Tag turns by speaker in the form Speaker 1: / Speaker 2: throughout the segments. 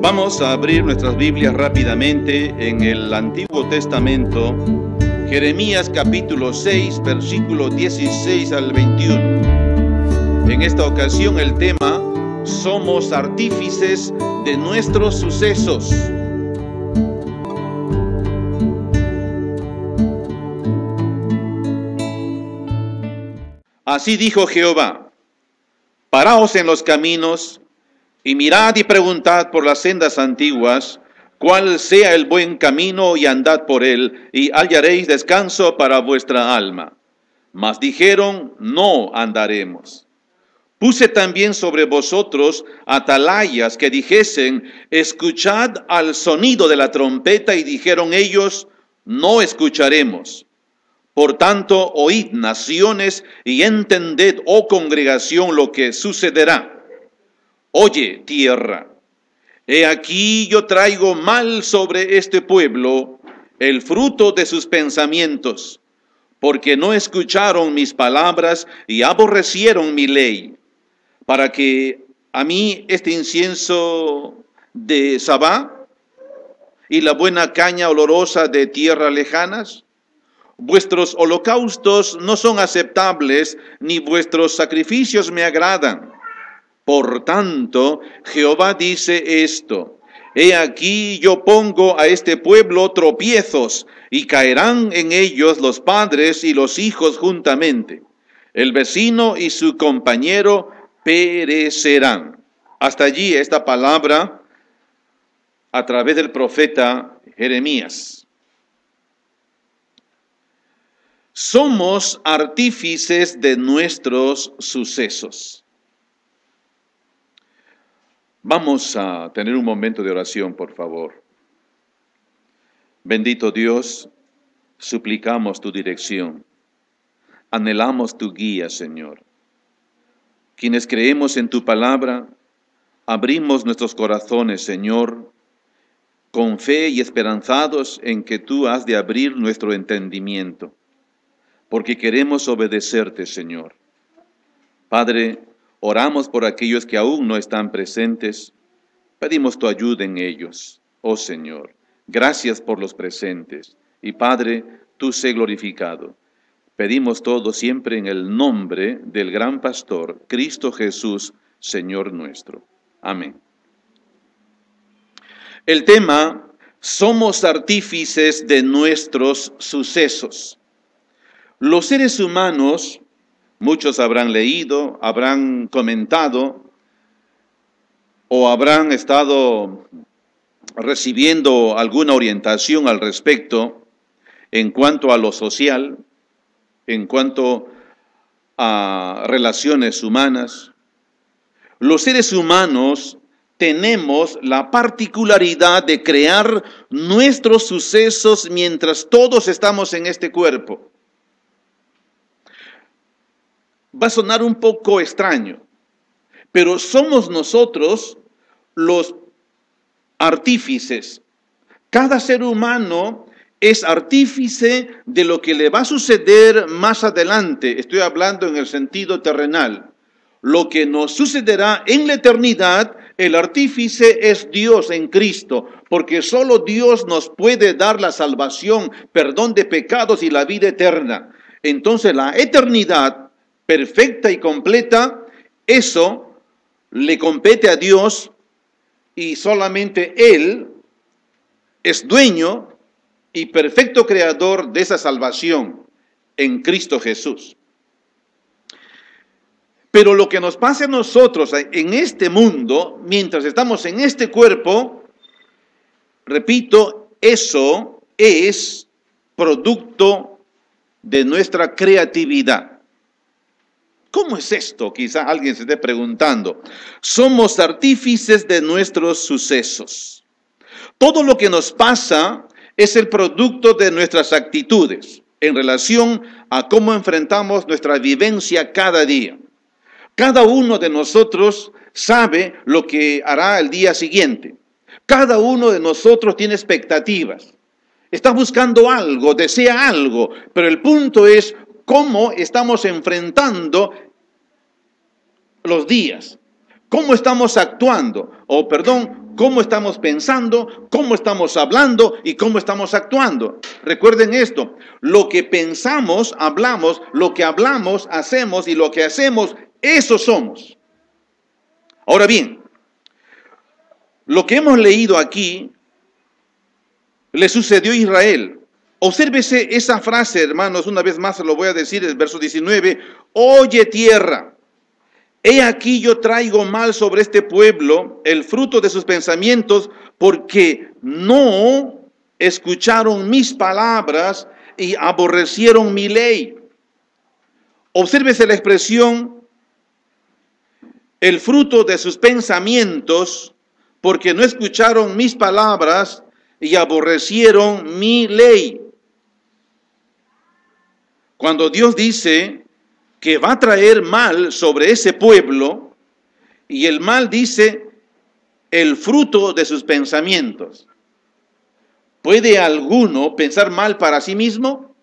Speaker 1: Vamos a abrir nuestras Biblias rápidamente en el Antiguo Testamento, Jeremías capítulo 6, versículo 16 al 21. En esta ocasión el tema: somos artífices de nuestros sucesos. Así dijo Jehová: paraos en los caminos, y mirad y preguntad por las sendas antiguas, cuál sea el buen camino, y andad por él, y hallaréis descanso para vuestra alma. Mas dijeron: no andaremos. Puse también sobre vosotros atalayas que dijesen: escuchad al sonido de la trompeta, y dijeron ellos: no escucharemos. Por tanto, oíd, naciones, y entended, oh congregación, lo que sucederá. Oye, tierra, he aquí yo traigo mal sobre este pueblo, el fruto de sus pensamientos, porque no escucharon mis palabras y aborrecieron mi ley, para que a mí este incienso de Sabá y la buena caña olorosa de tierras lejanas. Vuestros holocaustos no son aceptables, ni vuestros sacrificios me agradan. Por tanto, Jehová dice esto: he aquí yo pongo a este pueblo tropiezos, y caerán en ellos los padres y los hijos juntamente. El vecino y su compañero perecerán. Hasta allí esta palabra a través del profeta Jeremías. Somos artífices de nuestros sucesos. Vamos a tener un momento de oración, por favor. Bendito Dios, suplicamos tu dirección. Anhelamos tu guía, Señor. Quienes creemos en tu palabra, abrimos nuestros corazones, Señor, con fe y esperanzados en que tú has de abrir nuestro entendimiento, porque queremos obedecerte, Señor. Padre, oramos por aquellos que aún no están presentes. Pedimos tu ayuda en ellos, oh Señor. Gracias por los presentes. Y Padre, tú sé glorificado. Pedimos todo siempre en el nombre del gran pastor, Cristo Jesús, Señor nuestro. Amén. El tema: somos artífices de nuestros sucesos. Los seres humanos, muchos habrán leído, habrán comentado o habrán estado recibiendo alguna orientación al respecto en cuanto a lo social, en cuanto a relaciones humanas. Los seres humanos tenemos la particularidad de crear nuestros sucesos mientras todos estamos en este cuerpo. Va a sonar un poco extraño, pero somos nosotros los artífices. Cada ser humano es artífice de lo que le va a suceder más adelante. Estoy hablando en el sentido terrenal. Lo que nos sucederá en la eternidad, el artífice es Dios en Cristo, porque solo Dios nos puede dar la salvación, perdón de pecados y la vida eterna. Entonces la eternidad perfecta y completa, eso le compete a Dios, y solamente Él es dueño y perfecto creador de esa salvación en Cristo Jesús. Pero lo que nos pasa a nosotros en este mundo, mientras estamos en este cuerpo, repito, eso es producto de nuestra creatividad. ¿Cómo es esto? Quizá alguien se esté preguntando. Somos artífices de nuestros sucesos. Todo lo que nos pasa es el producto de nuestras actitudes en relación a cómo enfrentamos nuestra vivencia cada día. Cada uno de nosotros sabe lo que hará el día siguiente. Cada uno de nosotros tiene expectativas. Está buscando algo, desea algo, pero el punto es cómo estamos enfrentando los días, cómo estamos actuando, o perdón, cómo estamos pensando, cómo estamos hablando y cómo estamos actuando. Recuerden esto, lo que pensamos, hablamos, lo que hablamos, hacemos y lo que hacemos, eso somos. Ahora bien, lo que hemos leído aquí le sucedió a Israel. Obsérvese esa frase, hermanos, una vez más se lo voy a decir, el verso 19. Oye tierra, he aquí yo traigo mal sobre este pueblo, el fruto de sus pensamientos, porque no escucharon mis palabras y aborrecieron mi ley. Obsérvese la expresión, el fruto de sus pensamientos, porque no escucharon mis palabras y aborrecieron mi ley. Cuando Dios dice que va a traer mal sobre ese pueblo, y el mal dice el fruto de sus pensamientos. ¿Puede alguno pensar mal para sí mismo?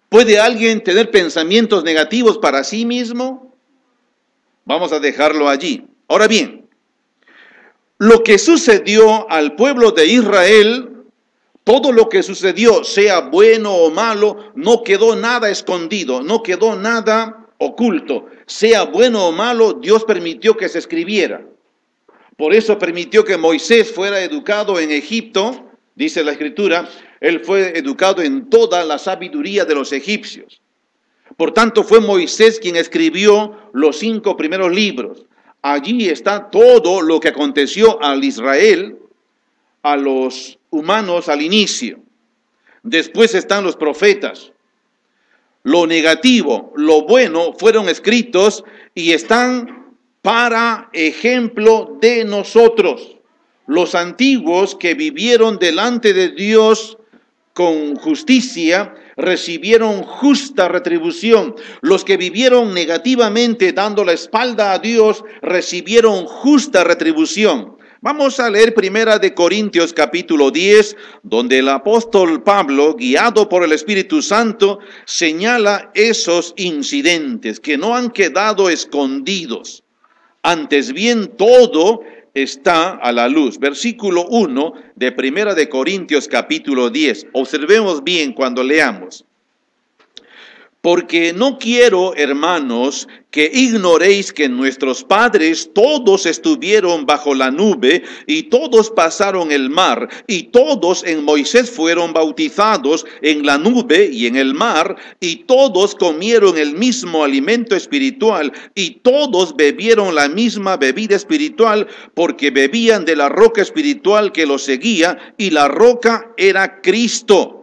Speaker 1: ¿Puede alguien tener pensamientos negativos para sí mismo? Vamos a dejarlo allí. Ahora bien, lo que sucedió al pueblo de Israel, todo lo que sucedió, sea bueno o malo, no quedó nada escondido, no quedó nada oculto. Sea bueno o malo, Dios permitió que se escribiera. Por eso permitió que Moisés fuera educado en Egipto, dice la Escritura, él fue educado en toda la sabiduría de los egipcios. Por tanto, fue Moisés quien escribió los 5 primeros libros. Allí está todo lo que aconteció al Israel, a los humanos al inicio. Después están los profetas. Lo negativo, lo bueno fueron escritos y están para ejemplo de nosotros. Los antiguos que vivieron delante de Dios con justicia recibieron justa retribución. Los que vivieron negativamente dando la espalda a Dios recibieron justa retribución. Vamos a leer 1 Corintios capítulo 10, donde el apóstol Pablo, guiado por el Espíritu Santo, señala esos incidentes que no han quedado escondidos. Antes bien, todo está a la luz. Versículo 1 de 1 Corintios capítulo 10. Observemos bien cuando leamos. Porque no quiero, hermanos, que ignoréis que nuestros padres todos estuvieron bajo la nube y todos pasaron el mar y todos en Moisés fueron bautizados en la nube y en el mar y todos comieron el mismo alimento espiritual y todos bebieron la misma bebida espiritual porque bebían de la roca espiritual que los seguía y la roca era Cristo.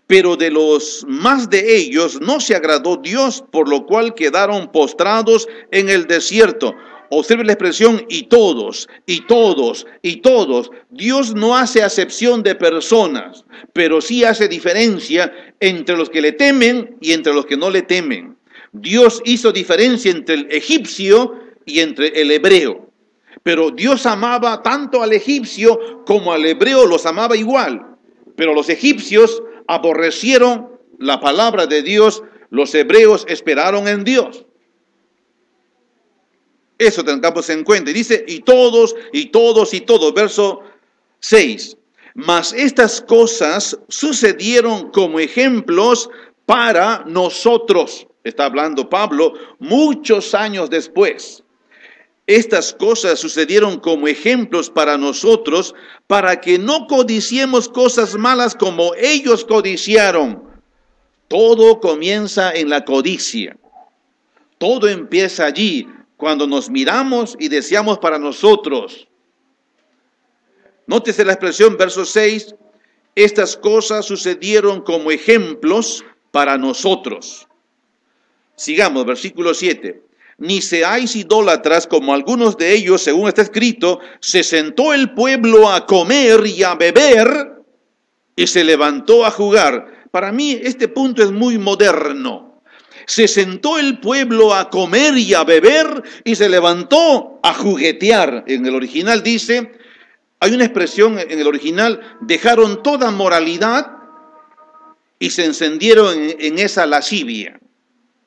Speaker 1: Pero de los más de ellos no se agradó Dios, por lo cual quedaron postrados en el desierto. Observe la expresión y todos, y todos, y todos. Dios no hace acepción de personas, pero sí hace diferencia entre los que le temen y entre los que no le temen. Dios hizo diferencia entre el egipcio y entre el hebreo. Pero Dios amaba tanto al egipcio como al hebreo, los amaba igual. Pero los egipcios aborrecieron la palabra de Dios, los hebreos esperaron en Dios. Eso tengamos en cuenta. Y dice, y todos, y todos, y todos. Verso 6. Mas estas cosas sucedieron como ejemplos para nosotros. Está hablando Pablo muchos años después. Estas cosas sucedieron como ejemplos para nosotros, para que no codiciemos cosas malas como ellos codiciaron. Todo comienza en la codicia. Todo empieza allí, cuando nos miramos y deseamos para nosotros. Nótese la expresión, verso 6. Estas cosas sucedieron como ejemplos para nosotros. Sigamos, versículo 7. Ni seáis idólatras como algunos de ellos, según está escrito, se sentó el pueblo a comer y a beber y se levantó a jugar. Para mí este punto es muy moderno. Se sentó el pueblo a comer y a beber y se levantó a juguetear. En el original dice, hay una expresión en el original, dejaron toda moralidad y se encendieron en esa lascivia.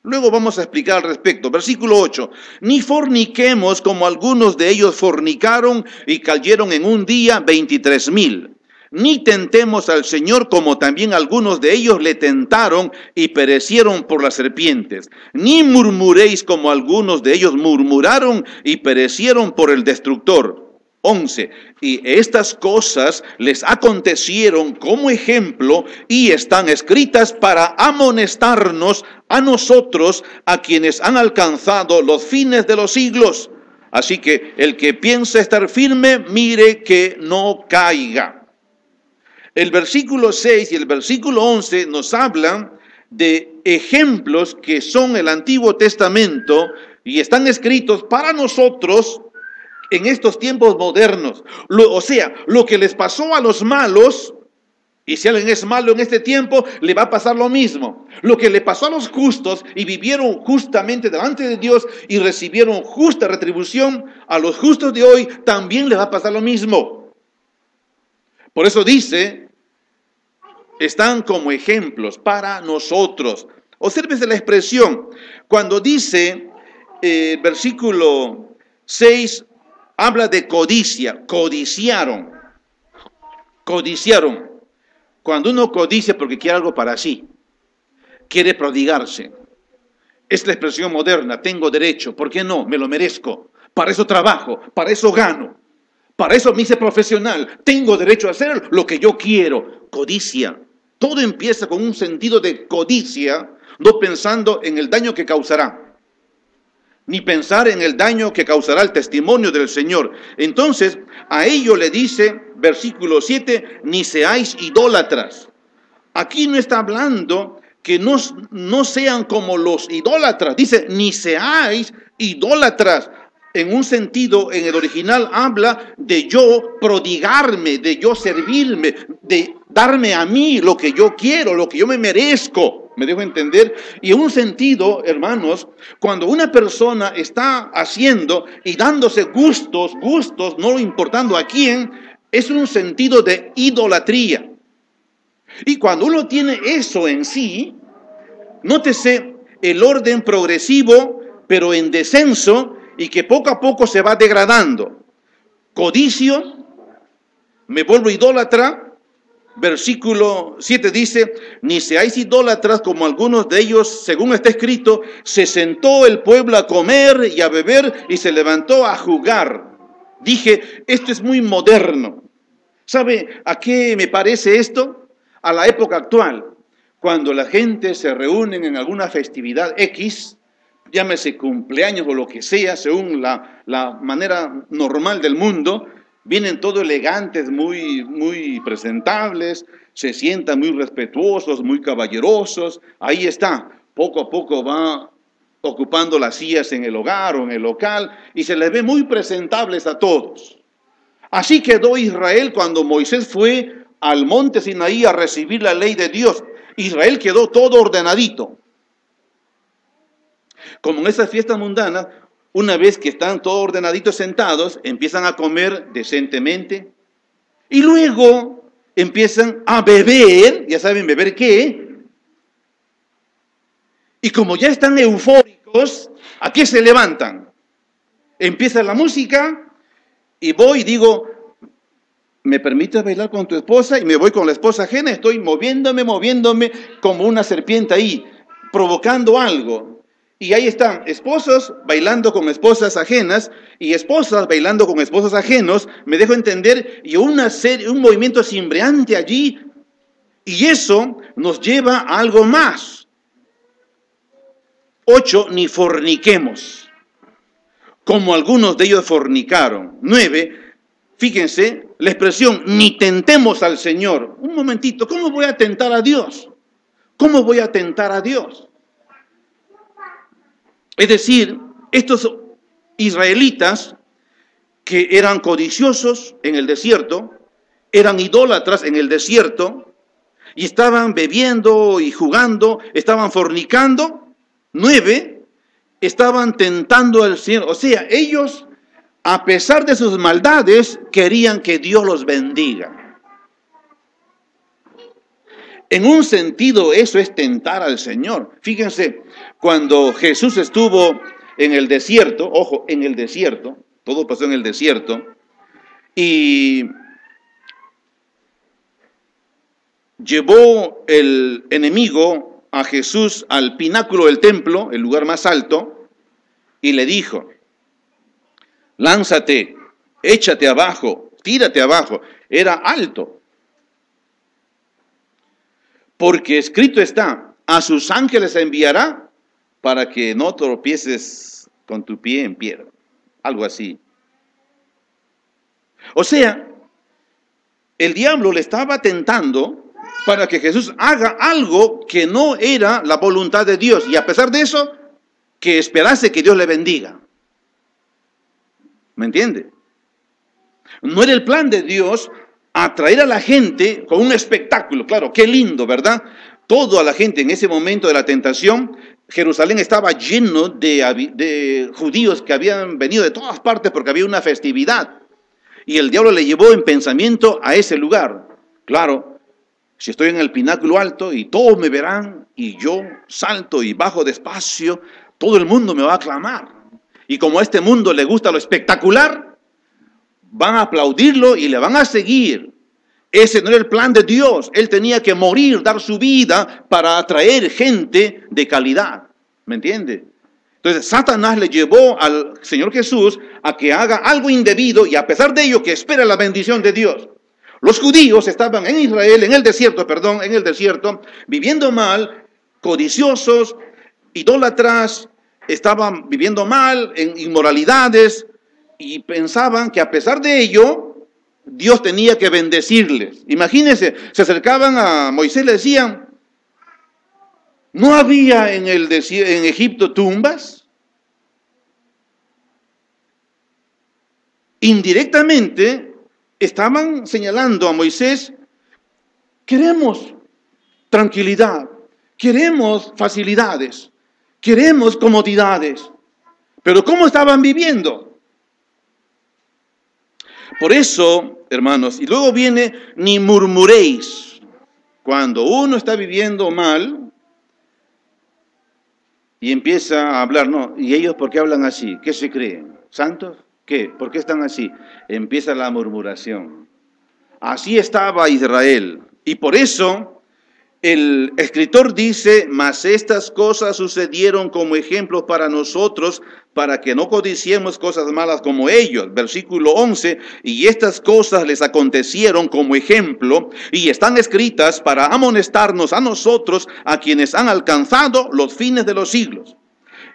Speaker 1: Luego vamos a explicar al respecto. Versículo 8. Ni forniquemos como algunos de ellos fornicaron y cayeron en un día 23,000. Ni tentemos al Señor como también algunos de ellos le tentaron y perecieron por las serpientes. Ni murmuréis como algunos de ellos murmuraron y perecieron por el destructor. 11. Y estas cosas les acontecieron como ejemplo y están escritas para amonestarnos a nosotros, a quienes han alcanzado los fines de los siglos. Así que el que piensa estar firme, mire que no caiga. El versículo 6 y el versículo 11 nos hablan de ejemplos que son el Antiguo Testamento y están escritos para nosotros en estos tiempos modernos. O sea, lo que les pasó a los malos, y si alguien es malo en este tiempo, le va a pasar lo mismo. Lo que le pasó a los justos y vivieron justamente delante de Dios y recibieron justa retribución, a los justos de hoy también les va a pasar lo mismo. Por eso dice, están como ejemplos para nosotros. Obsérvese la expresión. Cuando dice versículo 6, habla de codicia, codiciaron. Cuando uno codicia porque quiere algo para sí, quiere prodigarse. Es la expresión moderna, tengo derecho, ¿por qué no? Me lo merezco. Para eso trabajo, para eso gano. Para eso me hice profesional, tengo derecho a hacer lo que yo quiero. Codicia. Todo empieza con un sentido de codicia, no pensando en el daño que causará, ni pensar en el daño que causará el testimonio del Señor. Entonces, a ello le dice, versículo 7, ni seáis idólatras. Aquí no está hablando que no sean como los idólatras. Dice, ni seáis idólatras. En un sentido, en el original habla de yo prodigarme, de yo servirme, de darme a mí lo que yo quiero, lo que yo me merezco. ¿Me dejo entender? Y en un sentido, hermanos, cuando una persona está haciendo y dándose gustos, no importando a quién, es un sentido de idolatría. Y cuando uno tiene eso en sí, nótese el orden progresivo, pero en descenso, y que poco a poco se va degradando. Codicio, me vuelvo idólatra. Versículo 7 dice, ni seáis idólatras como algunos de ellos, según está escrito, se sentó el pueblo a comer y a beber y se levantó a jugar. Dije, esto es muy moderno. ¿Sabe a qué me parece esto? A la época actual, cuando la gente se reúne en alguna festividad X, llámese cumpleaños o lo que sea, según la manera normal del mundo, vienen todos elegantes, muy presentables, se sientan muy respetuosos, muy caballerosos. Ahí está, poco a poco va ocupando las sillas en el hogar o en el local y se les ve muy presentables a todos. Así quedó Israel cuando Moisés fue al monte Sinaí a recibir la ley de Dios. Israel quedó todo ordenadito. Como en esas fiestas mundanas, una vez que están todos ordenaditos sentados, empiezan a comer decentemente y luego empiezan a beber, ya saben beber qué, y como ya están eufóricos, ¿a qué se levantan? Empieza la música y voy y digo, ¿me permites bailar con tu esposa? Y me voy con la esposa ajena, estoy moviéndome como una serpiente ahí, provocando algo. Y ahí están esposos bailando con esposas ajenas y esposas bailando con esposos ajenos, me dejo entender, y un movimiento cimbreante allí. Y eso nos lleva a algo más. 8, ni forniquemos, como algunos de ellos fornicaron. 9, fíjense, la expresión, ni tentemos al Señor. Un momentito, ¿cómo voy a tentar a Dios? ¿Cómo voy a tentar a Dios? Es decir, estos israelitas que eran codiciosos en el desierto, eran idólatras en el desierto, y estaban bebiendo y jugando, estaban fornicando. 9, estaban tentando al Señor. O sea, ellos, a pesar de sus maldades, querían que Dios los bendiga. En un sentido, eso es tentar al Señor. Fíjense, cuando Jesús estuvo en el desierto, ojo, en el desierto, todo pasó en el desierto, y llevó el enemigo a Jesús al pináculo del templo, el lugar más alto, y le dijo: lánzate, échate abajo, tírate abajo. Era alto. Porque escrito está: a sus ángeles enviará para que no tropieces con tu pie en piedra. Algo así. O sea, el diablo le estaba tentando para que Jesús haga algo que no era la voluntad de Dios. Y a pesar de eso, que esperase que Dios le bendiga. ¿Me entiende? No era el plan de Dios atraer a la gente con un espectáculo. Claro, qué lindo, ¿verdad? Toda la gente en ese momento de la tentación, Jerusalén estaba lleno de judíos que habían venido de todas partes porque había una festividad. Y el diablo le llevó en pensamiento a ese lugar. Claro, si estoy en el pináculo alto y todos me verán y yo salto y bajo despacio, todo el mundo me va a aclamar. Y como a este mundo le gusta lo espectacular, van a aplaudirlo y le van a seguir. Ese no era el plan de Dios. Él tenía que morir, dar su vida para atraer gente de calidad. ¿Me entiende? Entonces Satanás le llevó al Señor Jesús a que haga algo indebido y a pesar de ello que espera la bendición de Dios. Los judíos estaban en Israel, en el desierto, viviendo mal, codiciosos, idólatras, estaban viviendo mal en inmoralidades y pensaban que a pesar de ello, Dios tenía que bendecirles. Imagínense, se acercaban a Moisés y le decían: ¿no había en Egipto tumbas? Indirectamente estaban señalando a Moisés: queremos tranquilidad, queremos facilidades, queremos comodidades. Pero ¿cómo estaban viviendo? Por eso, hermanos, y luego viene: ni murmuréis. Cuando uno está viviendo mal y empieza a hablar, no, ¿y ellos por qué hablan así? ¿Qué se creen? ¿Santos? ¿Qué? ¿Por qué están así? Empieza la murmuración. Así estaba Israel. Y por eso el escritor dice: mas estas cosas sucedieron como ejemplo para nosotros, para que no codiciemos cosas malas como ellos. Versículo 11, y estas cosas les acontecieron como ejemplo, y están escritas para amonestarnos a nosotros, a quienes han alcanzado los fines de los siglos.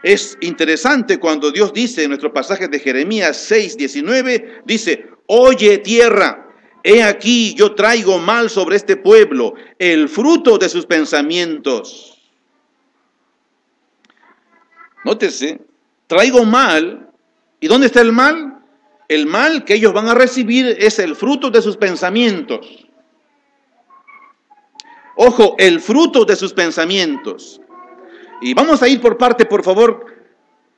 Speaker 1: Es interesante cuando Dios dice en nuestro pasaje de Jeremías 6:19, dice: oye tierra, he aquí yo traigo mal sobre este pueblo, el fruto de sus pensamientos. Nótese, traigo mal. ¿Y dónde está el mal? El mal que ellos van a recibir es el fruto de sus pensamientos. Ojo, el fruto de sus pensamientos. Y vamos a ir por parte, por favor.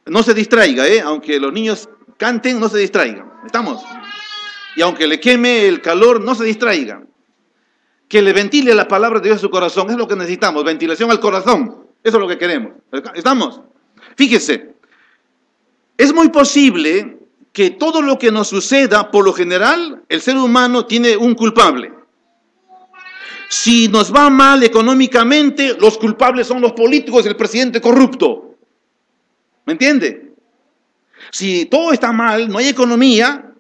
Speaker 1: No se distraiga, aunque los niños canten, no se distraigan. ¿Estamos? Y aunque le queme el calor, no se distraigan. Que le ventile la palabra de Dios a su corazón. Es lo que necesitamos, ventilación al corazón. Eso es lo que queremos. ¿Estamos? Fíjese, es muy posible que todo lo que nos suceda, por lo general, el ser humano tiene un culpable. Si nos va mal económicamente, los culpables son los políticos y el presidente corrupto. ¿Me entiende? Si todo está mal, no hay economía,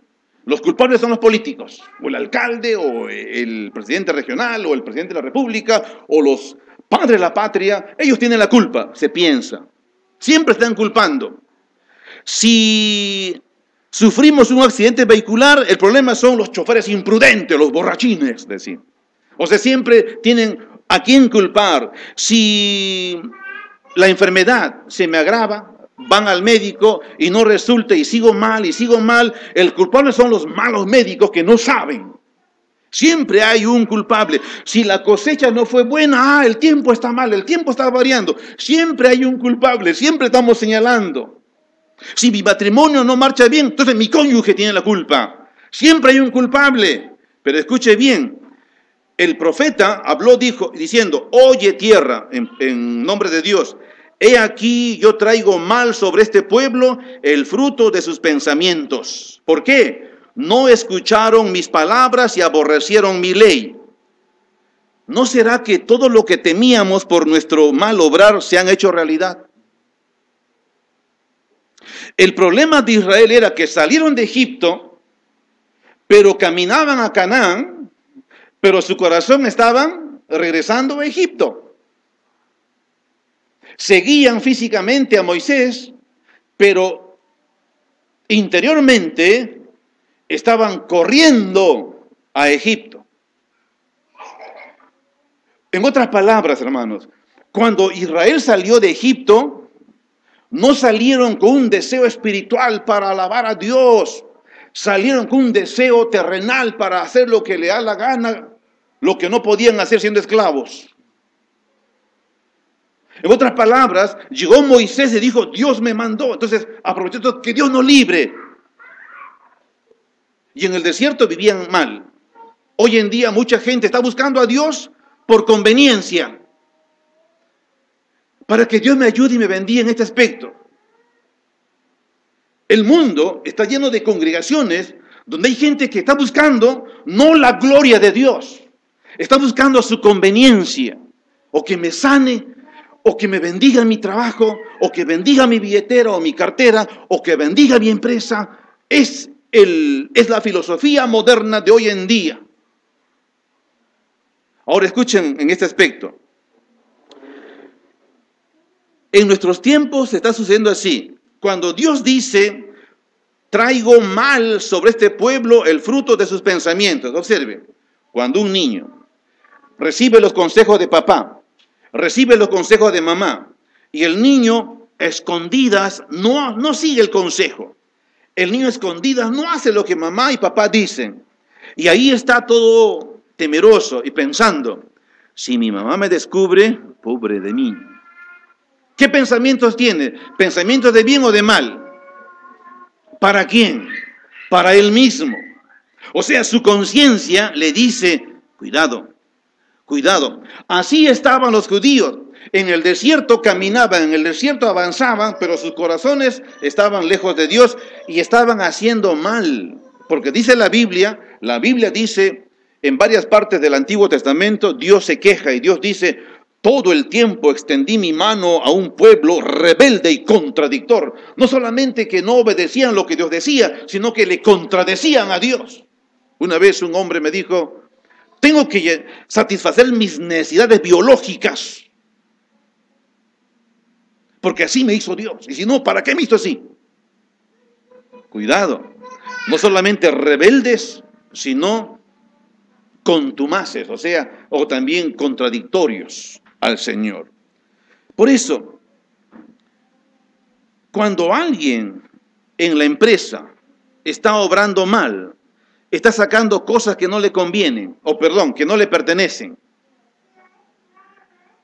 Speaker 1: los culpables son los políticos, o el alcalde, o el presidente regional, o el presidente de la república, o los padres de la patria. Ellos tienen la culpa, se piensa. Siempre están culpando. Si sufrimos un accidente vehicular, el problema son los choferes imprudentes, los borrachines, decir. O sea, siempre tienen a quién culpar. Si la enfermedad se me agrava, van al médico y no resulta y sigo mal, el culpable son los malos médicos que no saben. Siempre hay un culpable. Si la cosecha no fue buena, el tiempo está mal, el tiempo está variando. Siempre hay un culpable, siempre estamos señalando. Si mi matrimonio no marcha bien, entonces mi cónyuge tiene la culpa. Siempre hay un culpable. Pero escuche bien, el profeta habló, diciendo, oye tierra, en nombre de Dios, he aquí yo traigo mal sobre este pueblo el fruto de sus pensamientos. ¿Por qué? No escucharon mis palabras y aborrecieron mi ley. ¿No será que todo lo que temíamos por nuestro mal obrar se han hecho realidad? El problema de Israel era que salieron de Egipto, pero caminaban a Canaán, pero su corazón estaban regresando a Egipto. Seguían físicamente a Moisés, pero interiormente estaban corriendo a Egipto. En otras palabras, hermanos, cuando Israel salió de Egipto, no salieron con un deseo espiritual para alabar a Dios. Salieron con un deseo terrenal para hacer lo que le da la gana, lo que no podían hacer siendo esclavos. En otras palabras, llegó Moisés y dijo, Dios me mandó. Entonces, aprovechando que Dios nos libre. Y en el desierto vivían mal. Hoy en día mucha gente está buscando a Dios por conveniencia. Para que Dios me ayude y me bendiga en este aspecto. El mundo está lleno de congregaciones donde hay gente que está buscando no la gloria de Dios. Está buscando su conveniencia. O que me sane, o que me bendiga en mi trabajo, o que bendiga mi billetera o mi cartera, o que bendiga mi empresa. Es la filosofía moderna de hoy en día. Ahora escuchen en este aspecto. En nuestros tiempos está sucediendo así. Cuando Dios dice, traigo mal sobre este pueblo el fruto de sus pensamientos. Observe, cuando un niño recibe los consejos de papá, recibe los consejos de mamá, y el niño a escondidas no sigue el consejo. El niño a escondidas no hace lo que mamá y papá dicen. Y ahí está todo temeroso y pensando, si mi mamá me descubre, pobre de mí. ¿Qué pensamientos tiene? ¿Pensamientos de bien o de mal? ¿Para quién? Para él mismo. O sea, su conciencia le dice, cuidado, cuidado. Así estaban los judíos. En el desierto caminaban, en el desierto avanzaban, pero sus corazones estaban lejos de Dios y estaban haciendo mal. Porque dice la Biblia dice en varias partes del Antiguo Testamento, Dios se queja y Dios dice, todo el tiempo extendí mi mano a un pueblo rebelde y contradictor. No solamente que no obedecían lo que Dios decía, sino que le contradecían a Dios. Una vez un hombre me dijo, tengo que satisfacer mis necesidades biológicas. Porque así me hizo Dios. Y si no, ¿para qué me hizo así? Cuidado. No solamente rebeldes, sino contumaces, o también contradictorios al Señor. Por eso, cuando alguien en la empresa está obrando mal, está sacando cosas que no le convienen, que no le pertenecen,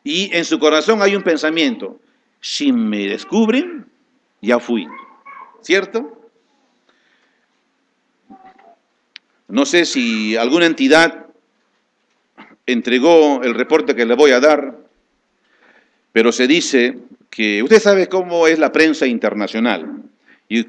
Speaker 1: y en su corazón hay un pensamiento, si me descubren, ya fui, ¿cierto? No sé si alguna entidad entregó el reporte que le voy a dar, pero se dice que usted sabe cómo es la prensa internacional y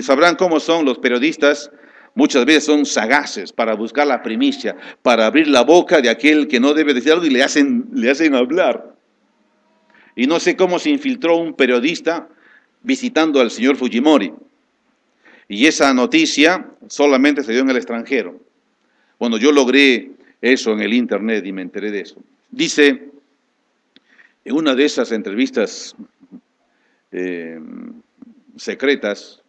Speaker 1: sabrán cómo son los periodistas. Muchas veces son sagaces para buscar la primicia, para abrir la boca de aquel que no debe decir algo y le hacen hablar. Y no sé cómo se infiltró un periodista visitando al señor Fujimori. Y esa noticia solamente se dio en el extranjero. Bueno, yo logré eso en el internet y me enteré de eso. Dice, en una de esas entrevistas secretas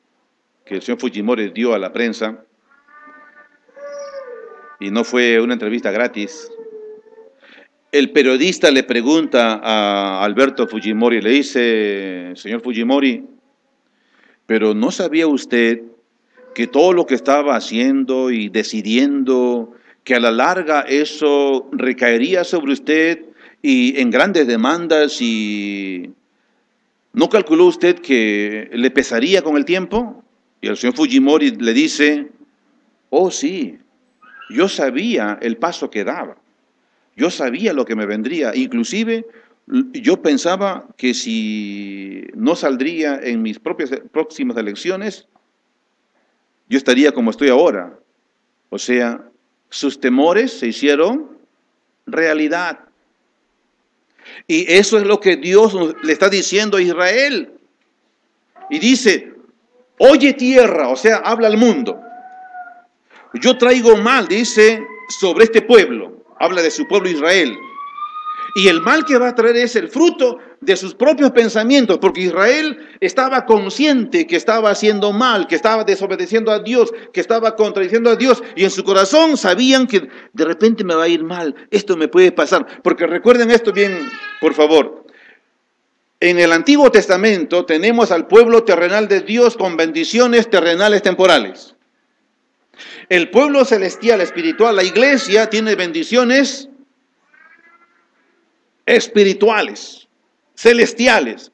Speaker 1: que el señor Fujimori dio a la prensa, y no fue una entrevista gratis, el periodista le pregunta a Alberto Fujimori, le dice, señor Fujimori, pero ¿no sabía usted que todo lo que estaba haciendo y decidiendo, que a la larga eso recaería sobre usted y en grandes demandas, y no calculó usted que le pesaría con el tiempo? Y el señor Fujimori le dice, oh sí, yo sabía el paso que daba. Yo sabía lo que me vendría. Inclusive, yo pensaba que si no saldría en mis próximas elecciones, yo estaría como estoy ahora. O sea, sus temores se hicieron realidad. Y eso es lo que Dios le está diciendo a Israel. Y dice, oye tierra, o sea, habla al mundo. Yo traigo mal, dice, sobre este pueblo. Habla de su pueblo Israel. Y el mal que va a traer es el fruto de sus propios pensamientos, porque Israel estaba consciente que estaba haciendo mal, que estaba desobedeciendo a Dios, que estaba contradiciendo a Dios, y en su corazón sabían que de repente me va a ir mal, esto me puede pasar, porque recuerden esto bien, por favor. En el Antiguo Testamento tenemos al pueblo terrenal de Dios con bendiciones terrenales temporales. El pueblo celestial, espiritual, la iglesia, tiene bendiciones espirituales, celestiales.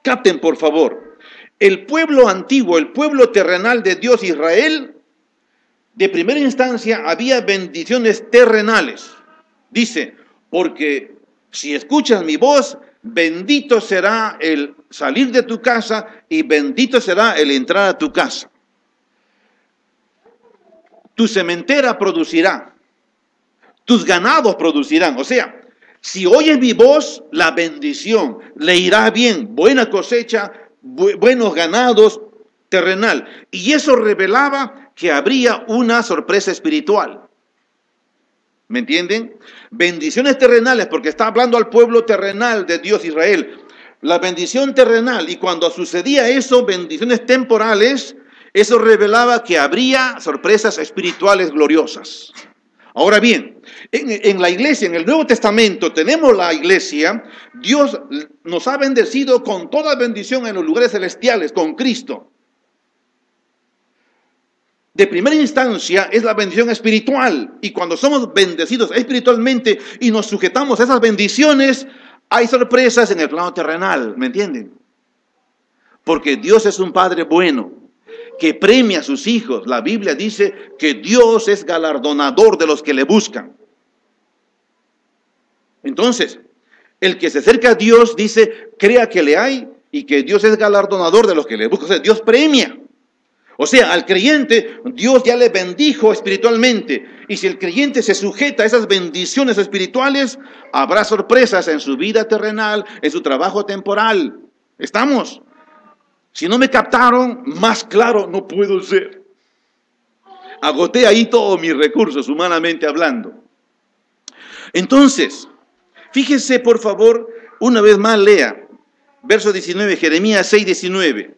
Speaker 1: Capten, por favor. El pueblo antiguo, el pueblo terrenal de Dios, Israel, de primera instancia había bendiciones terrenales. Dice, porque si escuchas mi voz, bendito será el salir de tu casa y bendito será el entrar a tu casa. Tu sementera producirá, tus ganados producirán. O sea, si oyes mi voz, la bendición, le irá bien, buena cosecha, buenos ganados, terrenal. Y eso revelaba que habría una sorpresa espiritual. ¿Me entienden? Bendiciones terrenales, porque está hablando al pueblo terrenal de Dios Israel. La bendición terrenal, y cuando sucedía eso, bendiciones temporales, eso revelaba que habría sorpresas espirituales gloriosas. Ahora bien, en la iglesia, en el Nuevo Testamento, tenemos la iglesia. Dios nos ha bendecido con toda bendición en los lugares celestiales, con Cristo. De primera instancia es la bendición espiritual. Y cuando somos bendecidos espiritualmente y nos sujetamos a esas bendiciones, hay sorpresas en el plano terrenal, ¿me entienden? Porque Dios es un Padre bueno, que premia a sus hijos. La Biblia dice que Dios es galardonador de los que le buscan. Entonces, el que se acerca a Dios dice, crea que le hay y que Dios es galardonador de los que le buscan. O sea, Dios premia. O sea, al creyente Dios ya le bendijo espiritualmente. Y si el creyente se sujeta a esas bendiciones espirituales, habrá sorpresas en su vida terrenal, en su trabajo temporal. ¿Estamos? Si no me captaron, más claro no puedo ser. Agoté ahí todos mis recursos, humanamente hablando. Entonces, fíjese por favor, una vez más lea, verso 19, Jeremías 6, 19.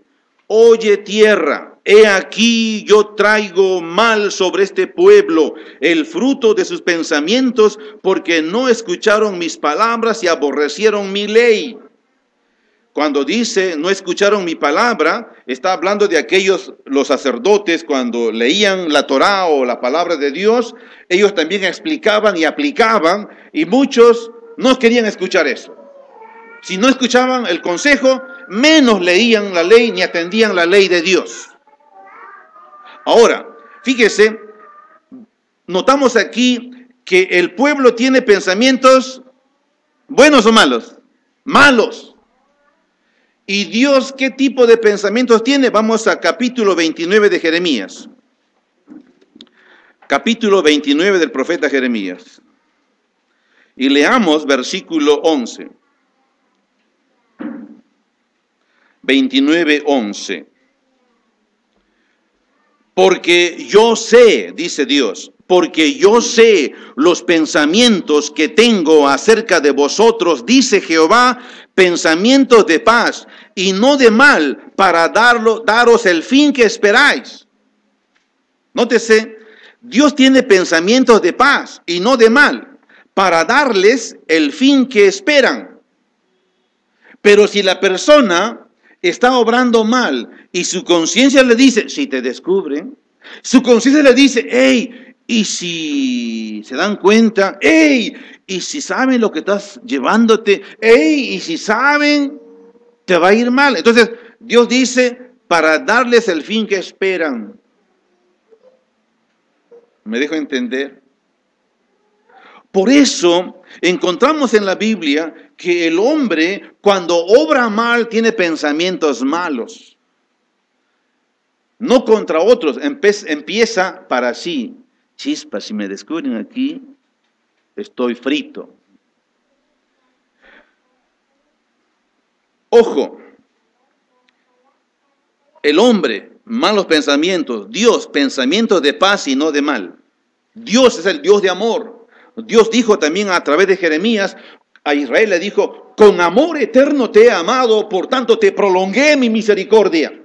Speaker 1: Oye tierra, he aquí yo traigo mal sobre este pueblo, el fruto de sus pensamientos, porque no escucharon mis palabras y aborrecieron mi ley. Cuando dice, no escucharon mi palabra, está hablando de aquellos, los sacerdotes, cuando leían la Torá o la palabra de Dios, ellos también explicaban y aplicaban, y muchos no querían escuchar eso. Si no escuchaban el consejo, menos leían la ley ni atendían la ley de Dios. Ahora, fíjese, notamos aquí que el pueblo tiene pensamientos buenos o malos. Malos. ¿Y Dios qué tipo de pensamientos tiene? Vamos a capítulo 29 de Jeremías. Capítulo 29 del profeta Jeremías. Y leamos versículo 11. 29, 11. Porque yo sé, dice Dios, porque yo sé los pensamientos que tengo acerca de vosotros, dice Jehová, pensamientos de paz y no de mal, para daros el fin que esperáis. Nótese, Dios tiene pensamientos de paz y no de mal, para darles el fin que esperan. Pero si la persona está obrando mal y su conciencia le dice, si te descubren, su conciencia le dice, hey, y si se dan cuenta, hey, y si saben lo que estás llevándote, hey, y si saben, te va a ir mal. Entonces, Dios dice, para darles el fin que esperan. ¿Me dejo entender? Por eso encontramos en la Biblia que el hombre cuando obra mal tiene pensamientos malos. No contra otros, empieza para sí. Chispa, si me descubren aquí, estoy frito. Ojo, el hombre, malos pensamientos, Dios, pensamientos de paz y no de mal. Dios es el Dios de amor. Dios dijo también a través de Jeremías, a Israel le dijo, con amor eterno te he amado, por tanto te prolongué mi misericordia.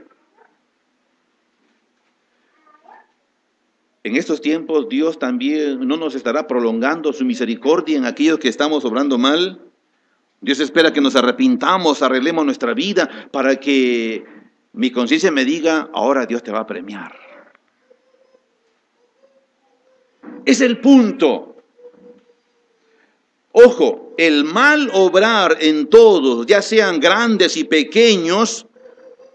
Speaker 1: En estos tiempos Dios también no nos estará prolongando su misericordia en aquellos que estamos obrando mal. Dios espera que nos arrepintamos, arreglemos nuestra vida para que mi conciencia me diga, ahora Dios te va a premiar. Es el punto. Ojo, el mal obrar en todos, ya sean grandes y pequeños,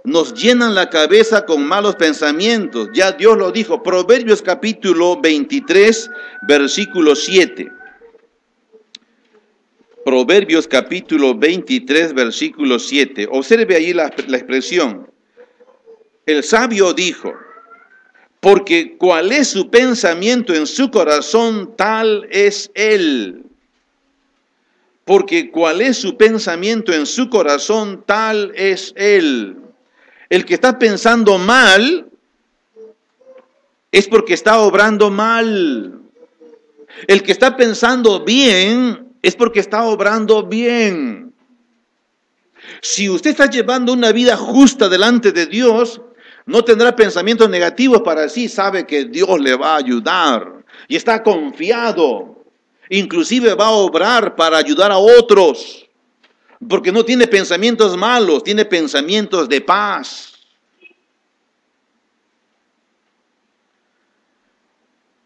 Speaker 1: nos llenan la cabeza con malos pensamientos. Ya Dios lo dijo, Proverbios capítulo 23, versículo 7. Proverbios capítulo 23, versículo 7. Observe allí la expresión. El sabio dijo, porque cuál es su pensamiento en su corazón, tal es él. Porque cuál es su pensamiento en su corazón, tal es él. El que está pensando mal es porque está obrando mal. El que está pensando bien es porque está obrando bien. Si usted está llevando una vida justa delante de Dios, no tendrá pensamientos negativos para sí, sabe que Dios le va a ayudar y está confiado. Inclusive va a obrar para ayudar a otros, porque no tiene pensamientos malos, tiene pensamientos de paz.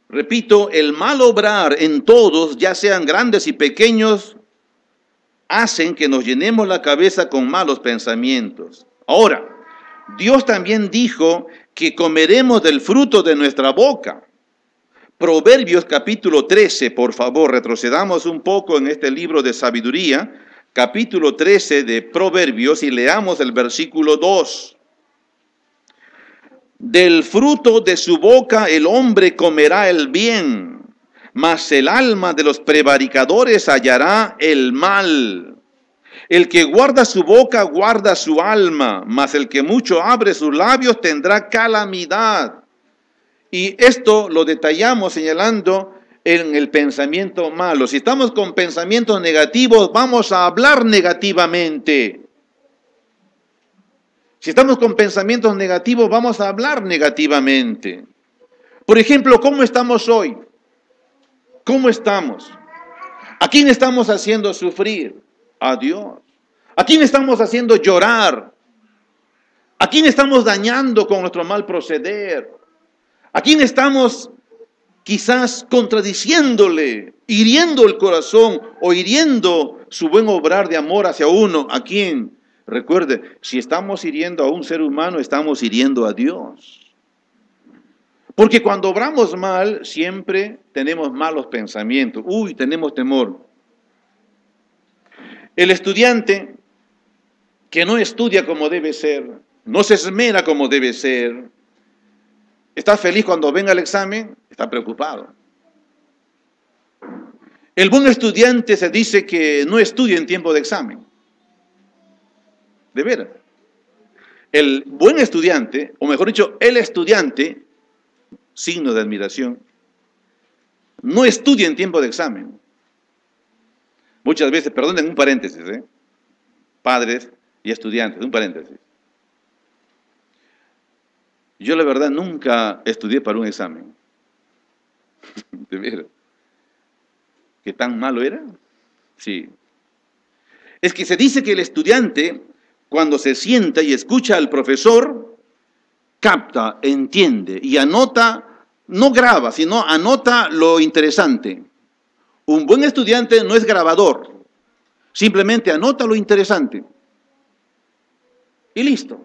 Speaker 1: Repito, el mal obrar en todos, ya sean grandes y pequeños, hacen que nos llenemos la cabeza con malos pensamientos. Ahora, Dios también dijo que comeremos del fruto de nuestra boca. Proverbios capítulo 13, por favor, retrocedamos un poco en este libro de sabiduría, capítulo 13 de Proverbios y leamos el versículo 2. Del fruto de su boca el hombre comerá el bien, mas el alma de los prevaricadores hallará el mal. El que guarda su boca guarda su alma, mas el que mucho abre sus labios tendrá calamidad. Y esto lo detallamos señalando en el pensamiento malo. Si estamos con pensamientos negativos, vamos a hablar negativamente. Si estamos con pensamientos negativos, vamos a hablar negativamente. Por ejemplo, ¿cómo estamos hoy? ¿Cómo estamos? ¿A quién estamos haciendo sufrir? A Dios. ¿A quién estamos haciendo llorar? ¿A quién estamos dañando con nuestro mal proceder? ¿A quién estamos quizás contradiciéndole, hiriendo el corazón o hiriendo su buen obrar de amor hacia uno? ¿A quién? Recuerde, si estamos hiriendo a un ser humano, estamos hiriendo a Dios. Porque cuando obramos mal, siempre tenemos malos pensamientos. Tenemos temor. El estudiante que no estudia como debe ser, no se esmera como debe ser, está feliz cuando venga el examen, está preocupado. El buen estudiante se dice que no estudia en tiempo de examen. De veras. El buen estudiante, o mejor dicho, el estudiante, signo de admiración, no estudia en tiempo de examen. Muchas veces, perdonen un paréntesis, padres y estudiantes, un paréntesis. Yo la verdad nunca estudié para un examen. De veras. ¿Qué tan malo era? Sí. Es que se dice que el estudiante, cuando se sienta y escucha al profesor, capta, entiende y anota, no graba, sino anota lo interesante. Un buen estudiante no es grabador, simplemente anota lo interesante. Y listo.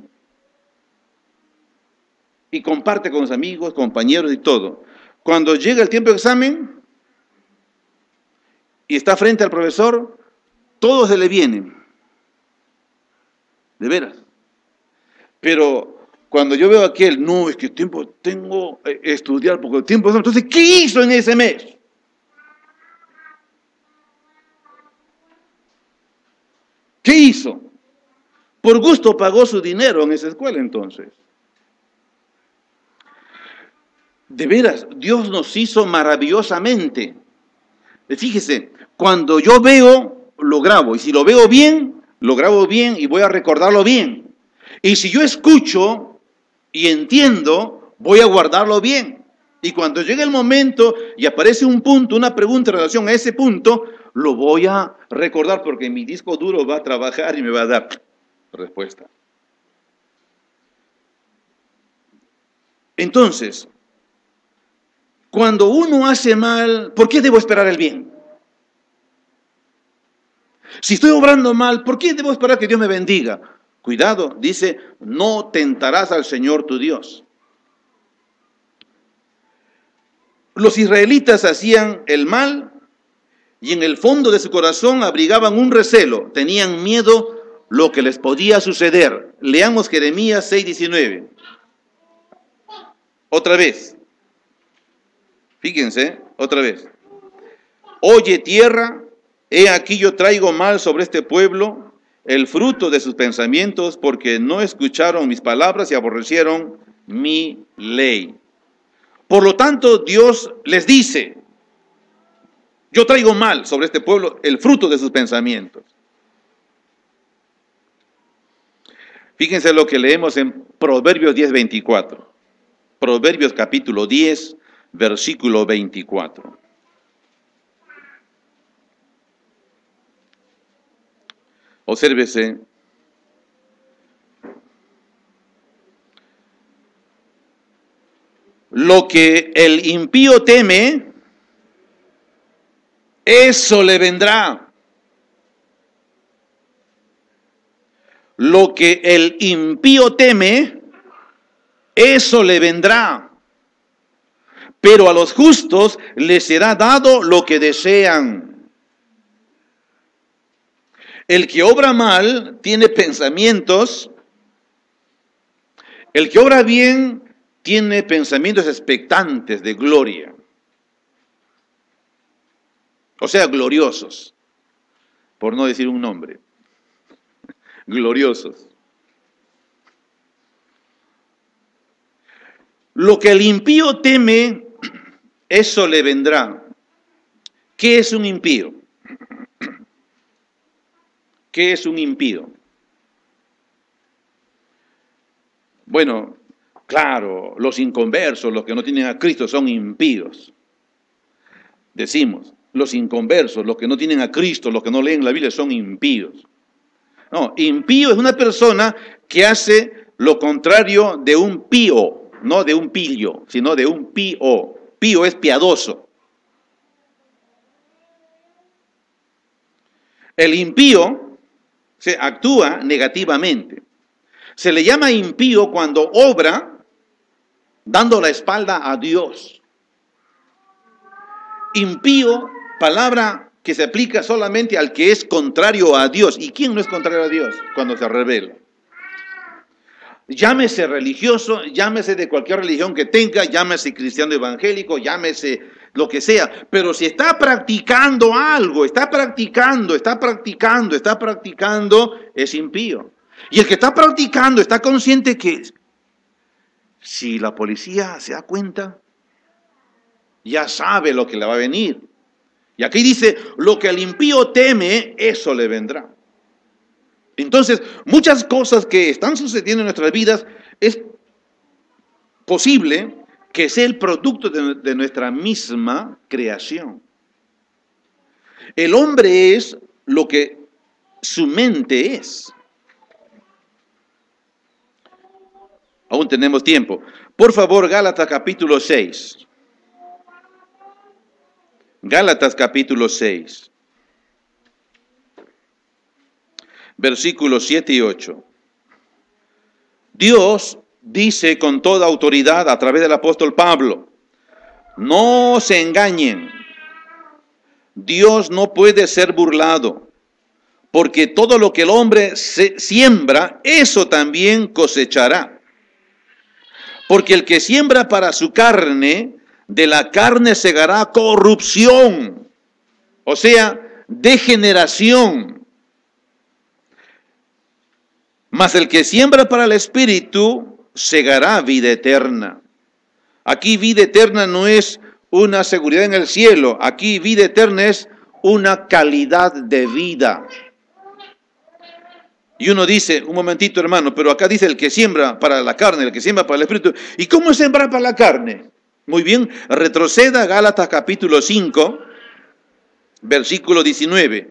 Speaker 1: Y comparte con los amigos, compañeros y todo. Cuando llega el tiempo de examen, y está frente al profesor, todo se le viene. De veras. Pero cuando yo veo a aquel, no, es que tiempo tengo que estudiar, porque el tiempo... Entonces, ¿qué hizo en ese mes? ¿Qué hizo? Por gusto pagó su dinero en esa escuela entonces. De veras, Dios nos hizo maravillosamente. Fíjese, cuando yo veo, lo grabo. Y si lo veo bien, lo grabo bien y voy a recordarlo bien. Y si yo escucho y entiendo, voy a guardarlo bien. Y cuando llegue el momento y aparece un punto, una pregunta en relación a ese punto, lo voy a recordar porque mi disco duro va a trabajar y me va a dar respuesta. Entonces, cuando uno hace mal, ¿por qué debo esperar el bien? Si estoy obrando mal, ¿por qué debo esperar que Dios me bendiga? Cuidado, dice, no tentarás al Señor tu Dios. Los israelitas hacían el mal y en el fondo de su corazón abrigaban un recelo, tenían miedo lo que les podía suceder. Leamos Jeremías 6:19. Otra vez. Fíjense, otra vez. Oye tierra, he aquí yo traigo mal sobre este pueblo, el fruto de sus pensamientos, porque no escucharon mis palabras y aborrecieron mi ley. Por lo tanto, Dios les dice, yo traigo mal sobre este pueblo el fruto de sus pensamientos. Fíjense lo que leemos en Proverbios 10:24. Proverbios capítulo 10, versículo 24. Obsérvese. Lo que el impío teme, eso le vendrá. Lo que el impío teme, eso le vendrá. Pero a los justos les será dado lo que desean. El que obra mal tiene pensamientos. El que obra bien tiene pensamientos expectantes de gloria. O sea, gloriosos. Por no decir un nombre. Gloriosos. Lo que el impío teme, eso le vendrá. ¿Qué es un impío? ¿Qué es un impío? Bueno, claro, los inconversos, los que no tienen a Cristo, son impíos. Decimos, los inconversos, los que no tienen a Cristo, los que no leen la Biblia, son impíos. No, impío es una persona que hace lo contrario de un pío, no de un pillo, sino de un pío. Pío es piadoso. El impío se actúa negativamente. Se le llama impío cuando obra dando la espalda a Dios. Impío, palabra que se aplica solamente al que es contrario a Dios. ¿Y quién no es contrario a Dios cuando se revela? Llámese religioso, llámese de cualquier religión que tenga, llámese cristiano evangélico, llámese lo que sea. Pero si está practicando algo, está practicando, es impío. Y el que está practicando está consciente que si la policía se da cuenta, ya sabe lo que le va a venir. Y aquí dice, lo que el impío teme, eso le vendrá. Entonces, muchas cosas que están sucediendo en nuestras vidas, es posible que sea el producto de nuestra misma creación. El hombre es lo que su mente es. Aún tenemos tiempo. Por favor, Gálatas capítulo 6. Gálatas capítulo 6. Versículos 7 y 8. Dios dice con toda autoridad a través del apóstol Pablo, no se engañen, Dios no puede ser burlado, porque todo lo que el hombre siembra, eso también cosechará. Porque el que siembra para su carne, de la carne segará corrupción, o sea, degeneración. Mas el que siembra para el Espíritu, segará vida eterna. Aquí vida eterna no es una seguridad en el cielo, aquí vida eterna es una calidad de vida. Y uno dice, un momentito hermano, pero acá dice el que siembra para la carne, el que siembra para el Espíritu. ¿Y cómo es sembrar para la carne? Muy bien, retroceda a Gálatas capítulo 5, versículo 19.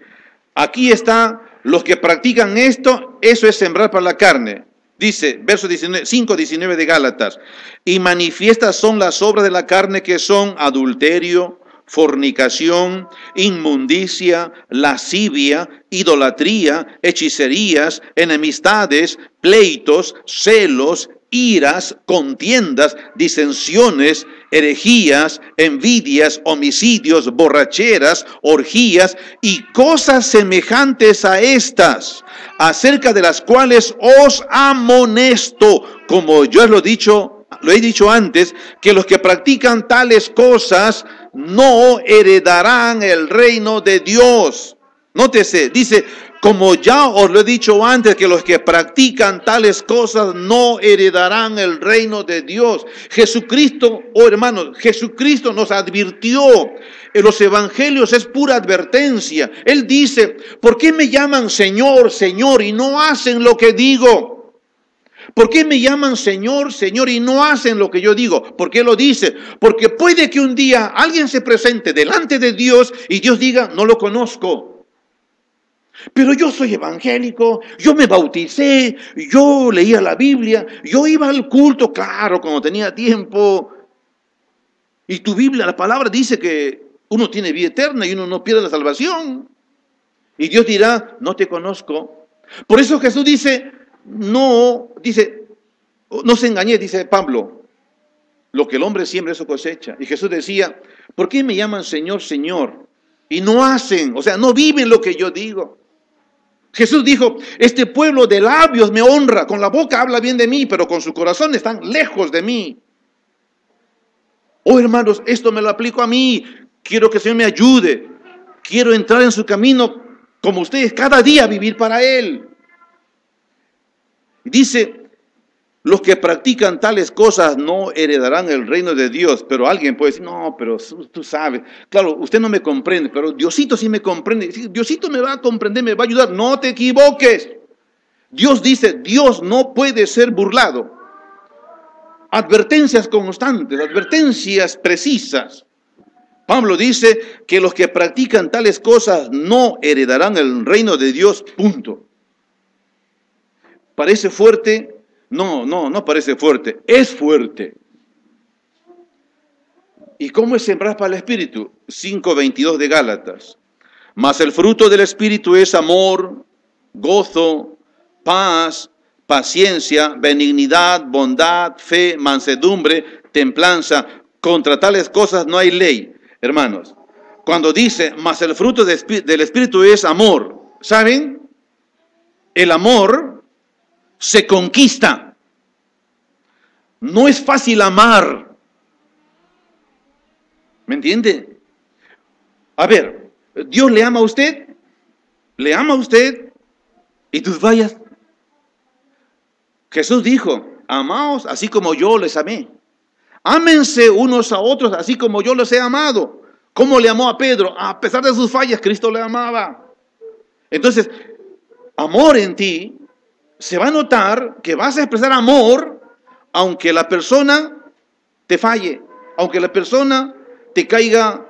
Speaker 1: Aquí está, los que practican esto, eso es sembrar para la carne. Dice, verso 19, 5:19 de Gálatas, y manifiestas son las obras de la carne que son adulterio, fornicación, inmundicia, lascivia, idolatría, hechicerías, enemistades, pleitos, celos, iras, contiendas, disensiones, herejías, envidias, homicidios, borracheras, orgías y cosas semejantes a estas, acerca de las cuales os amonesto, como yo lo he dicho antes, que los que practican tales cosas no heredarán el reino de Dios. Nótese, dice, como ya os lo he dicho antes, que los que practican tales cosas no heredarán el reino de Dios. Jesucristo, hermanos, Jesucristo nos advirtió. En los evangelios es pura advertencia. Él dice, ¿por qué me llaman Señor, Señor y no hacen lo que digo? ¿Por qué me llaman Señor, Señor y no hacen lo que yo digo? ¿Por qué lo dice? Porque puede que un día alguien se presente delante de Dios y Dios diga, no lo conozco. Pero yo soy evangélico, yo me bauticé, yo leía la Biblia, yo iba al culto, claro, cuando tenía tiempo. Y tu Biblia, la palabra dice que uno tiene vida eterna y uno no pierde la salvación. Y Dios dirá, no te conozco. Por eso Jesús dice, no se engañe, dice Pablo, lo que el hombre siembra eso cosecha. Y Jesús decía, ¿por qué me llaman Señor, Señor? Y no hacen, o sea, no viven lo que yo digo. Jesús dijo, este pueblo de labios me honra, con la boca habla bien de mí, pero con su corazón están lejos de mí. Oh hermanos, esto me lo aplico a mí, quiero que el Señor me ayude, quiero entrar en su camino como ustedes, cada día vivir para Él. Dice, los que practican tales cosas no heredarán el reino de Dios. Pero alguien puede decir, no, pero tú sabes, claro, usted no me comprende, pero Diosito sí me comprende. Diosito me va a comprender, me va a ayudar. No te equivoques. Dios dice, Dios no puede ser burlado. Advertencias constantes, advertencias precisas. Pablo dice que los que practican tales cosas no heredarán el reino de Dios, punto. ¿Parece fuerte? No parece fuerte, es fuerte. ¿Y cómo es sembrar para el Espíritu? 5:22 de Gálatas. Mas el fruto del Espíritu es amor, gozo, paz, paciencia, benignidad, bondad, fe, mansedumbre, templanza. Contra tales cosas no hay ley. Hermanos, cuando dice, mas el fruto del Espíritu es amor, ¿saben? El amor se conquista. No es fácil amar. ¿Me entiende? A ver, Dios le ama a usted. Le ama a usted. Y tú vayas. Jesús dijo, amaos así como yo les amé. Ámense unos a otros así como yo los he amado. ¿Cómo le amó a Pedro? A pesar de sus fallas, Cristo le amaba. Entonces, amor en ti, se va a notar que vas a expresar amor aunque la persona te falle, aunque la persona te caiga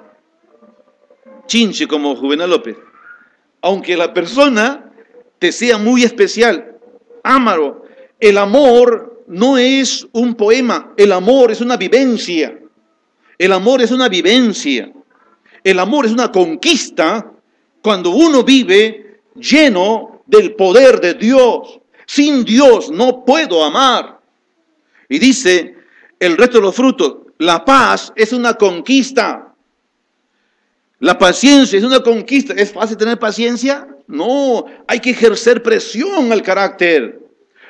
Speaker 1: chinche como Juvenal López, aunque la persona te sea muy especial, ámalo. El amor no es un poema, el amor es una vivencia. El amor es una vivencia. El amor es una conquista cuando uno vive lleno del poder de Dios. Sin Dios no puedo amar. Y dice el resto de los frutos, la paz es una conquista. La paciencia es una conquista. ¿Es fácil tener paciencia? No, hay que ejercer presión al carácter.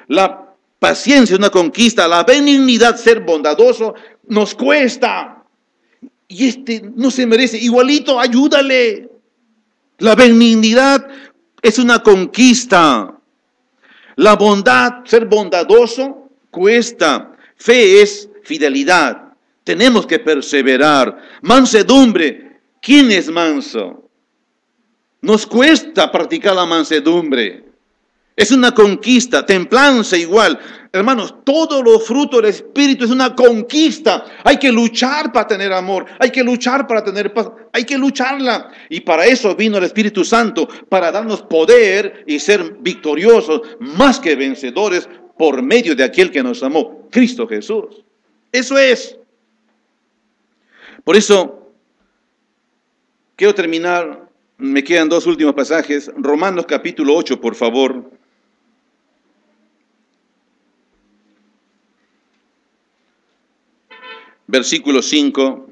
Speaker 1: La paciencia es una conquista. La benignidad, ser bondadoso, nos cuesta. Y este no se merece. Igualito, ayúdale. La benignidad es una conquista. La bondad, ser bondadoso, cuesta. Fe es fidelidad. Tenemos que perseverar. Mansedumbre. ¿Quién es manso? Nos cuesta practicar la mansedumbre. Es una conquista. Templanza igual. Hermanos, todos los frutos del Espíritu es una conquista. Hay que luchar para tener amor. Hay que luchar para tener paz. Hay que lucharla. Y para eso vino el Espíritu Santo. Para darnos poder y ser victoriosos. Más que vencedores por medio de aquel que nos amó. Cristo Jesús. Eso es. Por eso, quiero terminar, me quedan dos últimos pasajes. Romanos capítulo 8, por favor. Versículo 5.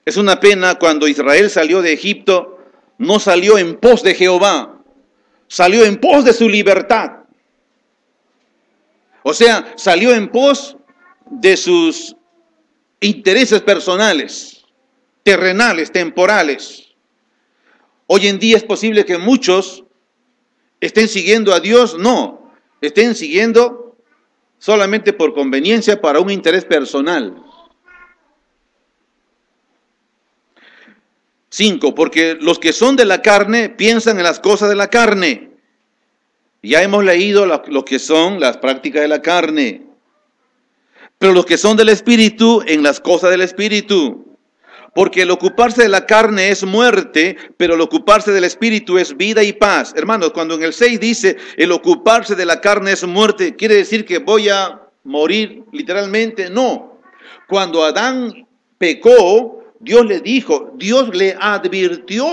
Speaker 1: Es una pena cuando Israel salió de Egipto, no salió en pos de Jehová, salió en pos de su libertad. O sea, salió en pos de sus intereses personales, terrenales, temporales. Hoy en día es posible que muchos estén siguiendo a Dios, no, estén siguiendo solamente por conveniencia para un interés personal. 5, porque los que son de la carne piensan en las cosas de la carne. Ya hemos leído lo que son las prácticas de la carne. Pero los que son del Espíritu, en las cosas del Espíritu. Porque el ocuparse de la carne es muerte, pero el ocuparse del Espíritu es vida y paz. Hermanos, cuando en el 6 dice, el ocuparse de la carne es muerte, ¿quiere decir que voy a morir literalmente? No. Cuando Adán pecó, Dios le dijo, Dios le advirtió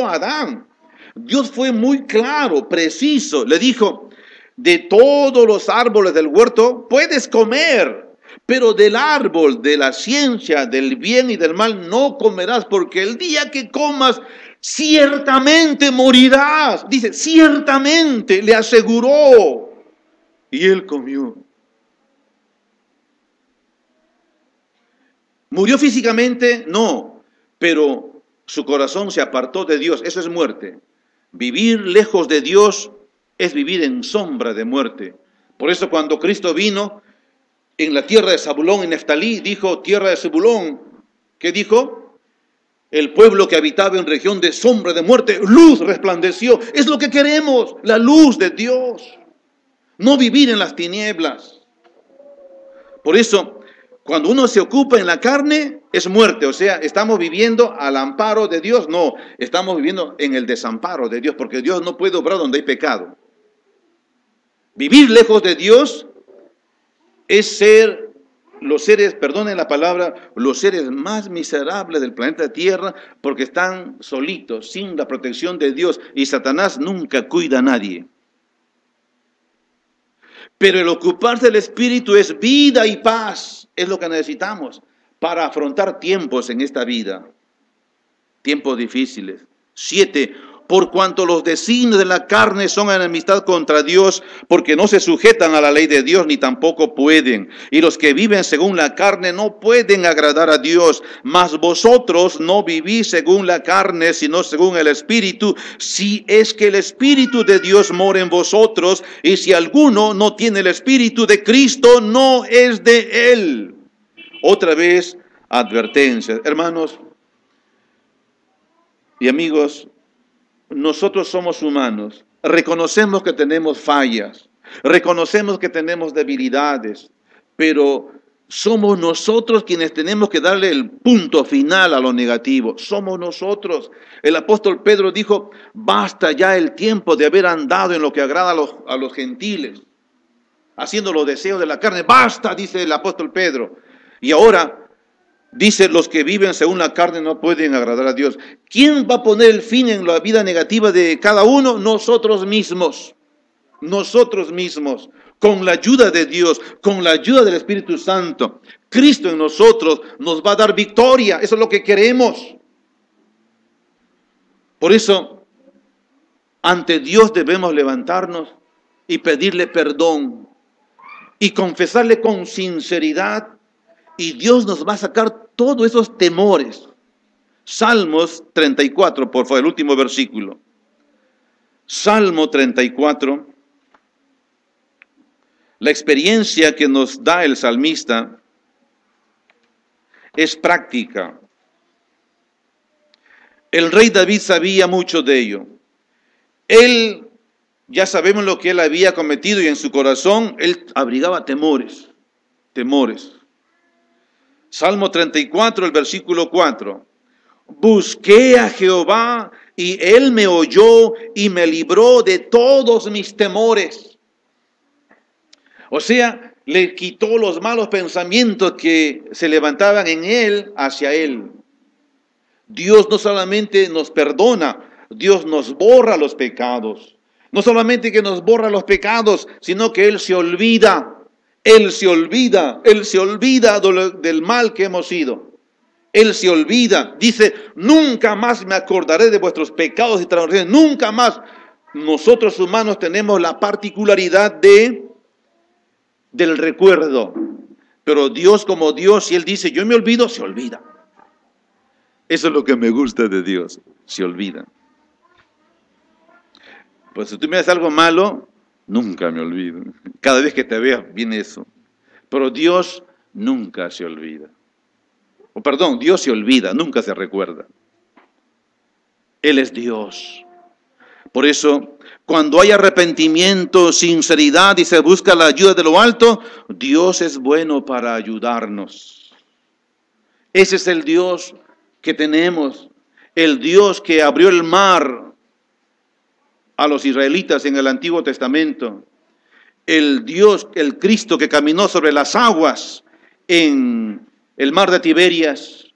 Speaker 1: a Adán. Dios fue muy claro, preciso, le dijo, de todos los árboles del huerto puedes comer, pero del árbol de la ciencia, del bien y del mal no comerás, porque el día que comas, ciertamente morirás. Dice, ciertamente, le aseguró. Y él comió. ¿Murió físicamente? No, pero su corazón se apartó de Dios. Eso es muerte. Vivir lejos de Dios es vivir en sombra de muerte. Por eso cuando Cristo vino en la tierra de Zabulón y Neftalí, dijo, tierra de Zabulón, ¿qué dijo? El pueblo que habitaba en región de sombra de muerte, luz resplandeció. Es lo que queremos, la luz de Dios. No vivir en las tinieblas. Por eso, cuando uno se ocupa en la carne, es muerte. O sea, ¿estamos viviendo al amparo de Dios? No, estamos viviendo en el desamparo de Dios, porque Dios no puede obrar donde hay pecado. Vivir lejos de Dios es ser los seres, perdonen la palabra, los seres más miserables del planeta Tierra, porque están solitos, sin la protección de Dios, y Satanás nunca cuida a nadie. Pero el ocuparse del Espíritu es vida y paz, es lo que necesitamos para afrontar tiempos en esta vida, tiempos difíciles. 7, por cuanto los designios de la carne son enemistad contra Dios, porque no se sujetan a la ley de Dios, ni tampoco pueden. Y los que viven según la carne no pueden agradar a Dios. Mas vosotros no vivís según la carne, sino según el Espíritu, si es que el Espíritu de Dios mora en vosotros. Y si alguno no tiene el Espíritu de Cristo, no es de él. Otra vez, advertencia. Hermanos y amigos, nosotros somos humanos, reconocemos que tenemos fallas, reconocemos que tenemos debilidades, pero somos nosotros quienes tenemos que darle el punto final a lo negativo. Somos nosotros. El apóstol Pedro dijo, basta ya el tiempo de haber andado en lo que agrada a los gentiles, haciendo los deseos de la carne. Basta, dice el apóstol Pedro. Y ahora dice, los que viven según la carne no pueden agradar a Dios. ¿Quién va a poner el fin en la vida negativa de cada uno? Nosotros mismos. Nosotros mismos. con la ayuda de Dios, con la ayuda del Espíritu Santo, Cristo en nosotros nos va a dar victoria. Eso es lo que queremos. Por eso, ante Dios debemos levantarnos y pedirle perdón y confesarle con sinceridad, y Dios nos va a sacar todos esos temores. Salmos 34, por favor, el último versículo. Salmo 34. La experiencia que nos da el salmista es práctica. El rey David sabía mucho de ello. Él, ya sabemos lo que él había cometido, y en su corazón él abrigaba temores. Salmo 34, el versículo 4. Busqué a Jehová y él me oyó y me libró de todos mis temores. O sea, le quitó los malos pensamientos que se levantaban en él hacia él. Dios no solamente nos perdona, Dios nos borra los pecados. No solamente que nos borra los pecados, sino que Él se olvida. Él se olvida del mal que hemos sido. Él se olvida. Dice, nunca más me acordaré de vuestros pecados y transgresiones. Nunca más. Nosotros humanos tenemos la particularidad del recuerdo. Pero Dios, como Dios, si Él dice, yo me olvido, se olvida. Eso es lo que me gusta de Dios. Se olvida. Pues si tú me haces algo malo, nunca me olvido. Cada vez que te vea, viene eso. Pero Dios nunca se olvida. O perdón, Dios se olvida, nunca se recuerda. Él es Dios. Por eso, cuando hay arrepentimiento, sinceridad y se busca la ayuda de lo alto, Dios es bueno para ayudarnos. Ese es el Dios que tenemos. El Dios que abrió el mar a los israelitas en el Antiguo Testamento. El Dios, el Cristo que caminó sobre las aguas en el mar de Tiberias,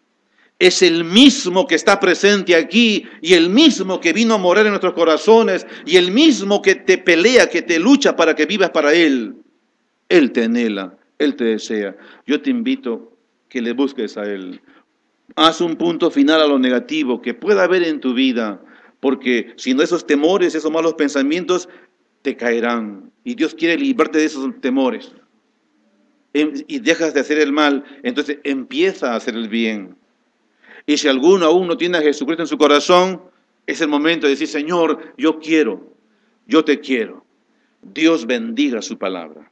Speaker 1: es el mismo que está presente aquí y el mismo que vino a morar en nuestros corazones y el mismo que te pelea, que te lucha para que vivas para Él. Él te anhela, Él te desea. Yo te invito que le busques a Él. Haz un punto final a lo negativo que pueda haber en tu vida, porque si no, esos temores, esos malos pensamientos te caerán. Y Dios quiere librarte de esos temores. Y dejas de hacer el mal, entonces empieza a hacer el bien. Y si alguno aún no tiene a Jesucristo en su corazón, es el momento de decir, Señor, yo te quiero. Dios bendiga su palabra.